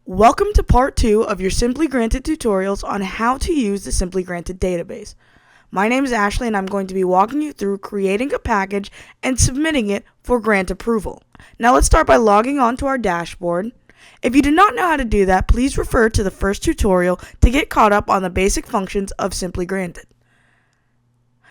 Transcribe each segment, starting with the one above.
Welcome to part 2 of your Simply Granted tutorials on how to use the Simply Granted database. My name is Ashley and I'm going to be walking you through creating a package and submitting it for grant approval. Now let's start by logging on to our dashboard. If you do not know how to do that, please refer to the first tutorial to get caught up on the basic functions of Simply Granted.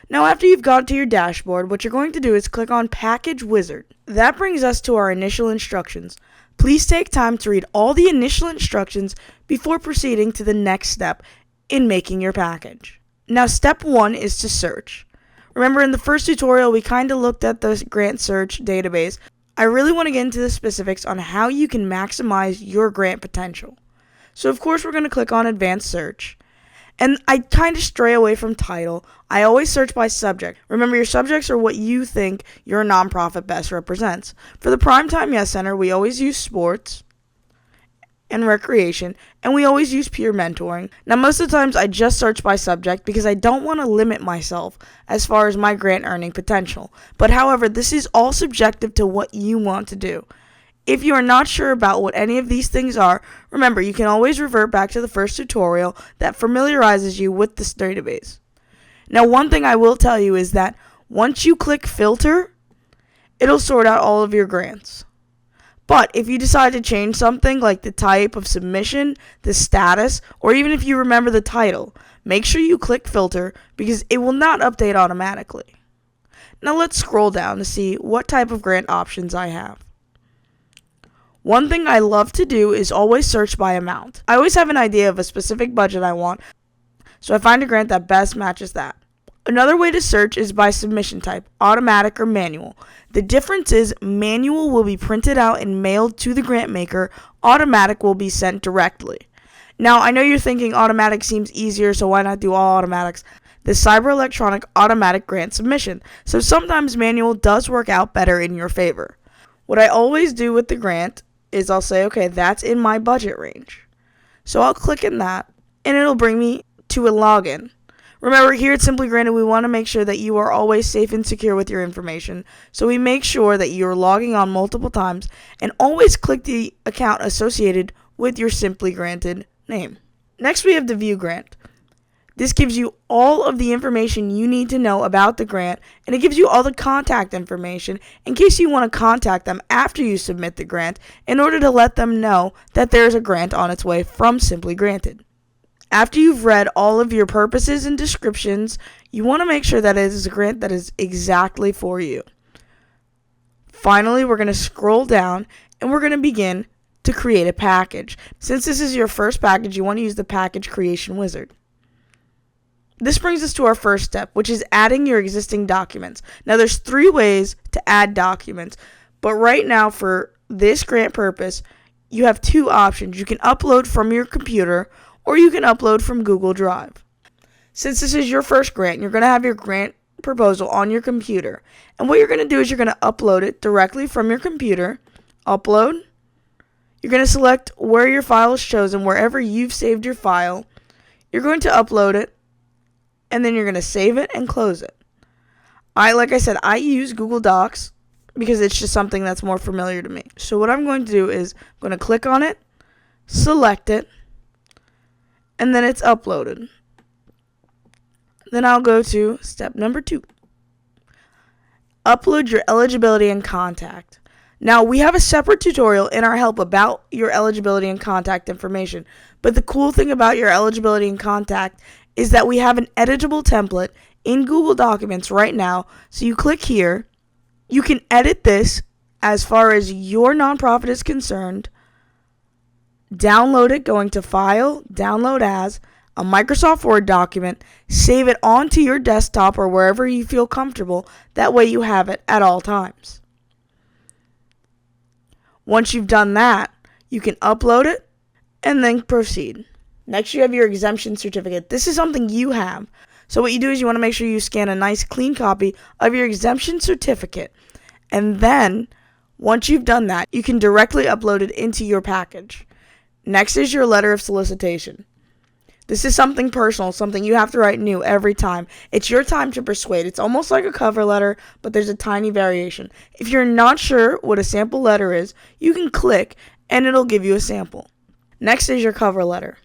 Now after you've got to your dashboard, what you're going to do is click on Package Wizard. That brings us to our initial instructions. Please take time to read all the initial instructions before proceeding to the next step in making your package. Now step 1 is to search. Remember in the first tutorial we kind of looked at the grant search database. I really want to get into the specifics on how you can maximize your grant potential. So of course we're going to click on Advanced Search. And I kind of stray away from title. I always search by subject. Remember, your subjects are what you think your nonprofit best represents. For the Primetime Yes Center, we always use sports and recreation, and we always use peer mentoring. Now, most of the times I just search by subject because I don't want to limit myself as far as my grant earning potential. But however, this is all subjective to what you want to do. If you are not sure about what any of these things are, remember you can always revert back to the first tutorial that familiarizes you with this database. Now one thing I will tell you is that once you click filter, it'll sort out all of your grants. But if you decide to change something like the type of submission, the status, or even if you remember the title, make sure you click filter because it will not update automatically. Now let's scroll down to see what type of grant options I have. One thing I love to do is always search by amount. I always have an idea of a specific budget I want, so I find a grant that best matches that. Another way to search is by submission type, automatic or manual. The difference is manual will be printed out and mailed to the grant maker, automatic will be sent directly. Now, I know you're thinking automatic seems easier, so why not do all automatics? The Cyber Electronic Automatic Grant Submission, so sometimes manual does work out better in your favor. What I always do with the grant is I'll say, okay, that's in my budget range. So I'll click in that, and it'll bring me to a login. Remember, here at Simply Granted, we want to make sure that you are always safe and secure with your information. So we make sure that you're logging on multiple times, and always click the account associated with your Simply Granted name. Next, we have the View Grant. This gives you all of the information you need to know about the grant, and it gives you all the contact information in case you want to contact them after you submit the grant in order to let them know that there is a grant on its way from Simply Granted. After you've read all of your purposes and descriptions, you want to make sure that it is a grant that is exactly for you. Finally, we're going to scroll down and we're going to begin to create a package. Since this is your first package, you want to use the Package Creation Wizard. This brings us to our first step, which is adding your existing documents. Now, there's 3 ways to add documents, but right now for this grant purpose, you have 2 options. You can upload from your computer, or you can upload from Google Drive. Since this is your first grant, you're going to have your grant proposal on your computer. And what you're going to do is you're going to upload it directly from your computer. Upload. You're going to select where your file is chosen, wherever you've saved your file. You're going to upload it. And then you're going to save it and close it. Like I said, I use Google Docs because it's just something that's more familiar to me. So what I'm going to do is I'm going to click on it, select it, and then it's uploaded. Then I'll go to step number 2. Upload your eligibility and contact. Now, we have a separate tutorial in our help about your eligibility and contact information. But the cool thing about your eligibility and contact is that we have an editable template in Google Documents right now. So you click here. You can edit this as far as your nonprofit is concerned. Download it going to File, Download As, a Microsoft Word document. Save it onto your desktop or wherever you feel comfortable. That way you have it at all times. Once you've done that, you can upload it and then proceed. Next, you have your exemption certificate. This is something you have. So what you do is you want to make sure you scan a nice clean copy of your exemption certificate. And then, once you've done that, you can directly upload it into your package. Next is your letter of solicitation. This is something personal, something you have to write new every time. It's your time to persuade. It's almost like a cover letter, but there's a tiny variation. If you're not sure what a sample letter is, you can click and it'll give you a sample. Next is your cover letter.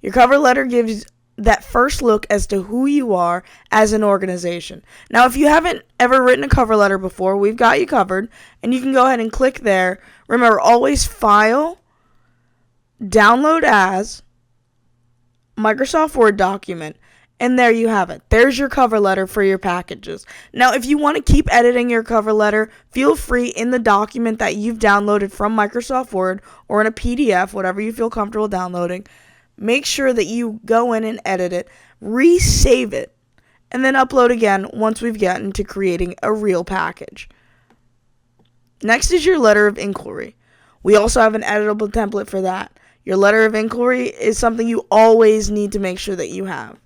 Your cover letter gives that first look as to who you are as an organization. Now, if you haven't ever written a cover letter before, we've got you covered, and you can go ahead and click there. Remember, always File, Download As, Microsoft Word document, and there you have it. There's your cover letter for your packages. Now, if you want to keep editing your cover letter, feel free in the document that you've downloaded from Microsoft Word or in a PDF, whatever you feel comfortable downloading. Make sure that you go in and edit it, resave it, and then upload again once we've gotten to creating a real package. Next is your letter of inquiry. We also have an editable template for that. Your letter of inquiry is something you always need to make sure that you have.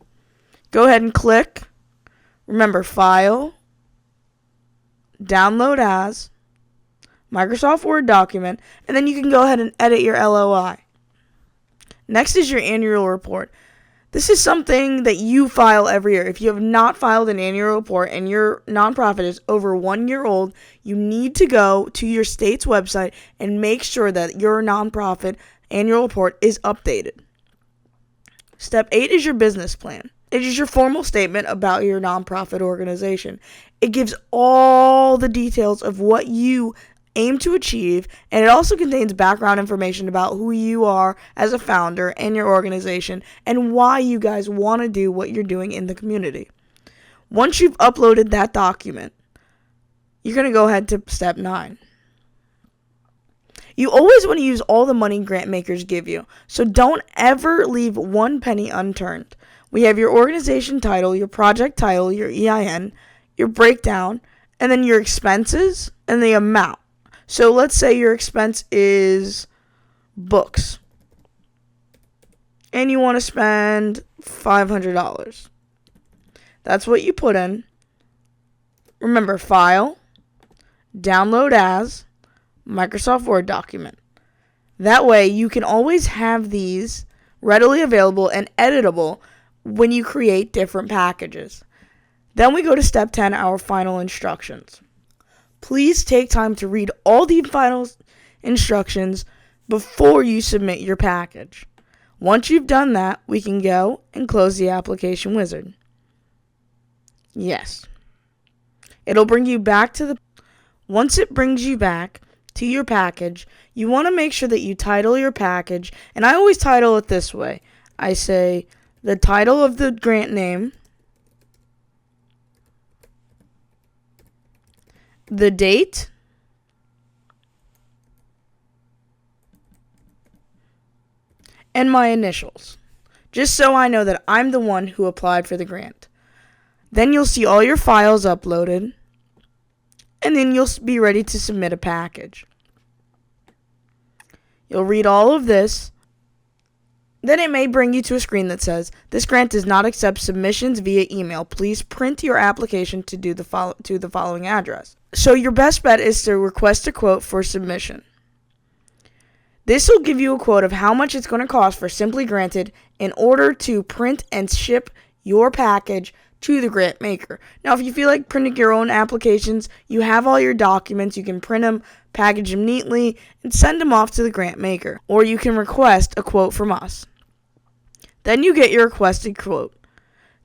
Go ahead and click. Remember, File, Download As, Microsoft Word document, and then you can go ahead and edit your LOI. Next is your annual report. This is something that you file every year. If you have not filed an annual report and your nonprofit is over 1 year old, you need to go to your state's website and make sure that your nonprofit annual report is updated. Step 8 is your business plan. It is your formal statement about your nonprofit organization. It gives all the details of what you aim to achieve, and it also contains background information about who you are as a founder and your organization and why you guys want to do what you're doing in the community. Once you've uploaded that document, you're going to go ahead to step 9. You always want to use all the money grant makers give you, so don't ever leave one penny unturned. We have your organization title, your project title, your EIN, your breakdown, and then your expenses and the amount. So let's say your expense is books, and you want to spend $500. That's what you put in. Remember, File, Download As, Microsoft Word document. That way you can always have these readily available and editable when you create different packages. Then we go to step 10, our final instructions. Please take time to read all the final instructions before you submit your package. Once you've done that, we can go and close the application wizard. Yes. It'll bring you back to Once it brings you back to your package, you want to make sure that you title your package, and I always title it this way. I say the title of the grant name, the date, and my initials, just so I know that I'm the one who applied for the grant. Then you'll see all your files uploaded, and then you'll be ready to submit a package. You'll read all of this. Then it may bring you to a screen that says, "This grant does not accept submissions via email. Please print your application to the following address." So your best bet is to request a quote for submission. This will give you a quote of how much it's going to cost for Simply Granted in order to print and ship your package to the grant maker. Now, if you feel like printing your own applications, you have all your documents, you can print them, package them neatly, and send them off to the grant maker. Or you can request a quote from us. Then you get your requested quote.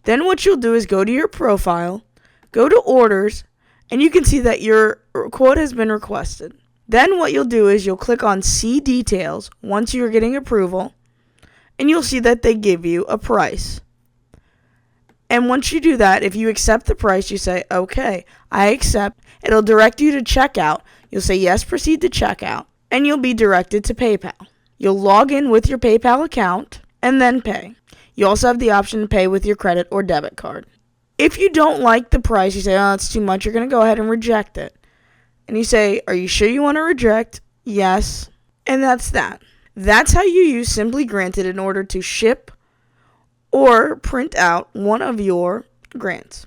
Then what you'll do is go to your profile, go to orders, and you can see that your quote has been requested. Then what you'll do is you'll click on See Details once you're getting approval, and you'll see that they give you a price. And once you do that, if you accept the price, you say, "Okay, I accept." It'll direct you to checkout. You'll say, "Yes, proceed to checkout," and you'll be directed to PayPal. You'll log in with your PayPal account and then pay. You also have the option to pay with your credit or debit card. If you don't like the price, you say, "Oh, it's too much," you're going to go ahead and reject it. And you say, "Are you sure you want to reject?" "Yes." And that's that. That's how you use Simply Granted in order to ship or print out one of your grants.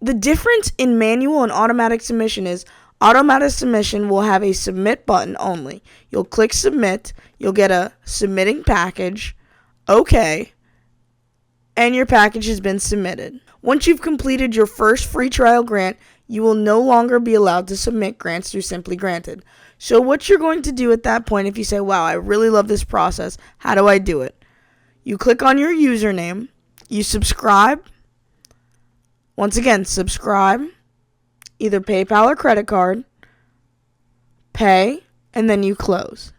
The difference in manual and automatic submission is automatic submission will have a submit button only. You'll click submit, you'll get a submitting package, okay, and your package has been submitted. Once you've completed your first free trial grant, you will no longer be allowed to submit grants through Simply Granted. So what you're going to do at that point, if you say, wow, I really love this process, how do I do it? You click on your username, you subscribe. Once again, subscribe, either PayPal or credit card, pay, and then you close.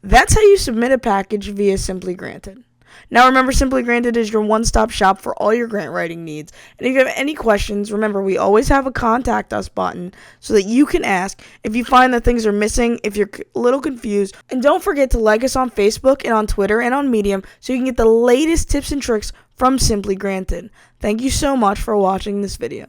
That's how you submit a package via Simply Granted. Now remember, Simply Granted is your one-stop shop for all your grant writing needs. And if you have any questions, remember we always have a contact us button so that you can ask if you find that things are missing, if you're a little confused. And don't forget to like us on Facebook and on Twitter and on Medium so you can get the latest tips and tricks from Simply Granted. Thank you so much for watching this video.